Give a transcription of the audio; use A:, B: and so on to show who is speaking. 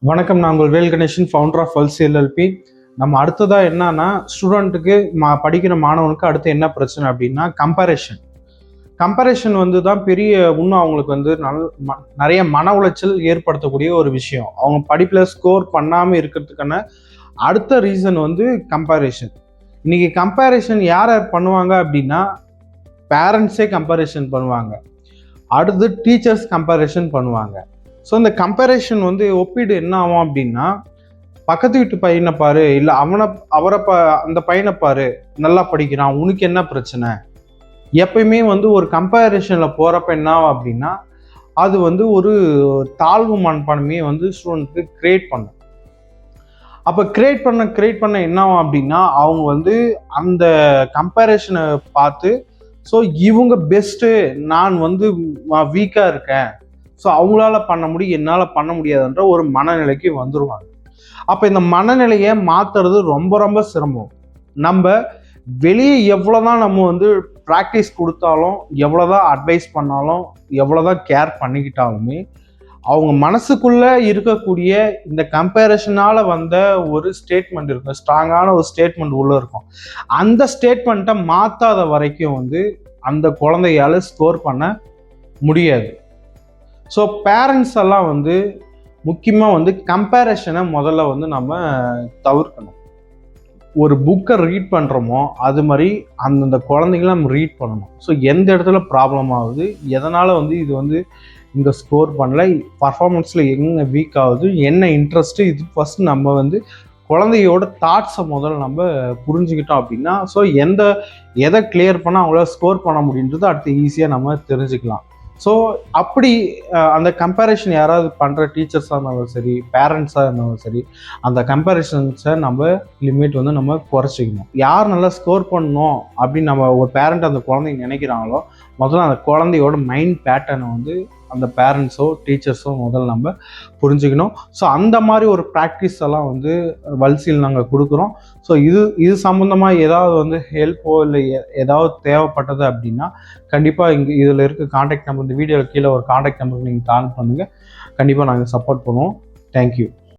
A: வணக்கம். நான் உங்கள் Vel Ganesan, founder of Pulse LLP. நம்ம அடுத்ததா என்னன்னா, ஸ்டூடெண்ட்டுக்கு படிக்கிற மாணவனுக்கு அடுத்து என்ன பிரச்சனை அப்படின்னா கம்பேரிஷன். கம்பேரிஷன் வந்து தான் பெரிய இன்னும் அவங்களுக்கு வந்து நிறைய மன உளைச்சல் ஏற்படுத்தக்கூடிய ஒரு விஷயம். அவங்க படிப்பில் ஸ்கோர் பண்ணாமல் இருக்கிறதுக்கான அடுத்த ரீசன் வந்து கம்பேரிஷன். இன்னைக்கு கம்பேரிஷன் யார் யார் பண்ணுவாங்க அப்படின்னா, பேரண்ட்ஸே கம்பேரிஷன் பண்ணுவாங்க. அடுத்து டீச்சர்ஸ் கம்பேரிஷன் பண்ணுவாங்க. ஸோ இந்த கம்பேரிஷன் வந்து ஒப்பீடு என்ன ஆகும் அப்படின்னா, பக்கத்து வீட்டு பையனை பாரு, இல்லை அவரை அந்த பையனை பாரு, நல்லா படிக்கிறான், உனக்கு என்ன பிரச்சனை? எப்பயுமே வந்து ஒரு கம்பேரிஷனில் போகிறப்ப என்ன ஆகும் அப்படின்னா, அது வந்து ஒரு தாழ்வு மனப்பான்மையை வந்து ஸ்டூடெண்ட்டுக்கு கிரியேட் பண்ணும். அப்போ கிரியேட் பண்ண என்ன ஆகும் அப்படின்னா, அவங்க வந்து அந்த கம்பேரிஷனை பார்த்து, ஸோ இவங்க பெஸ்ட்டு, நான் வந்து வீக்காக இருக்கேன், ஸோ அவங்களால பண்ண முடியும், என்னால் பண்ண முடியாதுன்ற ஒரு மனநிலைக்கு வந்துடுவாங்க. அப்போ இந்த மனநிலையை மாற்றுறது ரொம்ப ரொம்ப சிரமம். நம்ம வெளியே எவ்வளோதான் நம்ம வந்து ப்ராக்டிஸ் கொடுத்தாலும், எவ்வளோதான் அட்வைஸ் பண்ணாலும், எவ்வளோதான் கேர் பண்ணிக்கிட்டாலுமே, அவங்க மனசுக்குள்ள இருக்கக்கூடிய இந்த கம்பேரிஷனால வந்த ஒரு ஸ்டேட்மெண்ட் இருக்கும், ஸ்ட்ராங்கான ஒரு ஸ்டேட்மெண்ட் உள்ள இருக்கும். அந்த ஸ்டேட்மெண்ட்டை மாற்றாத வரைக்கும் வந்து அந்த குழந்தையால ஸ்கோர் பண்ண முடியாது. ஸோ பேரண்ட்ஸ் எல்லாம் வந்து முக்கியமாக வந்து கம்பேரிஷனை முதல்ல வந்து நம்ம தவிர்க்கணும். ஒரு புக்கை ரீட் பண்ணுறோமோ அது மாதிரி அந்தந்த குழந்தைங்கள நம்ம ரீட் பண்ணணும். ஸோ எந்த இடத்துல ப்ராப்ளம் ஆகுது, எதனால் வந்து இது வந்து இங்கே ஸ்கோர் பண்ணல, பர்ஃபார்மன்ஸில் எங்கே வீக் ஆகுது, என்ன இன்ட்ரெஸ்ட்டு, இது ஃபஸ்ட் நம்ம வந்து குழந்தையோட தாட்ஸை முதல்ல நம்ம புரிஞ்சுக்கிட்டோம் அப்படின்னா, ஸோ எதை கிளியர் பண்ணால் அவங்களால ஸ்கோர் பண்ண முடியுன்றது அடுத்து ஈஸியாக நம்ம தெரிஞ்சுக்கலாம். ஸோ அப்படி அந்த கம்பேரிஷன் யாராவது பண்ணுற டீச்சர்ஸாக இருந்தாலும் சரி, பேரண்ட்ஸாக இருந்தாலும் சரி, அந்த கம்பேரிஷன்ஸை நம்ம லிமிட் வந்து நம்ம குறைச்சிக்கணும். யார் நல்லா ஸ்கோர் பண்ணணும் அப்படின்னு நம்ம ஒரு பேரண்ட் அந்த குழந்தைங்க நினைக்கிறாங்களோ, முதல்ல அந்த குழந்தையோட மைண்ட் பேட்டர்னை வந்து அந்த பேரண்ட்ஸோ டீச்சர்ஸோ முதல்ல நம்ம புரிஞ்சுக்கணும். ஸோ அந்த மாதிரி ஒரு ப்ராக்டிஸ் எல்லாம் வந்து வல்சியில் நாங்கள் கொடுக்குறோம். ஸோ இது சம்மந்தமாக ஏதாவது வந்து ஹெல்ப்போ இல்லை ஏதாவது தேவைப்பட்டது அப்படின்னா, கண்டிப்பாக இதில் இருக்க காண்டாக்ட் நம்பர், இந்த வீடியோவில் கீழே ஒரு காண்டாக்ட் நம்பருக்கு நீங்கள் கால் பண்ணுங்கள். கண்டிப்பாக நாங்கள் சப்போர்ட் பண்ணுவோம். தேங்க்யூ.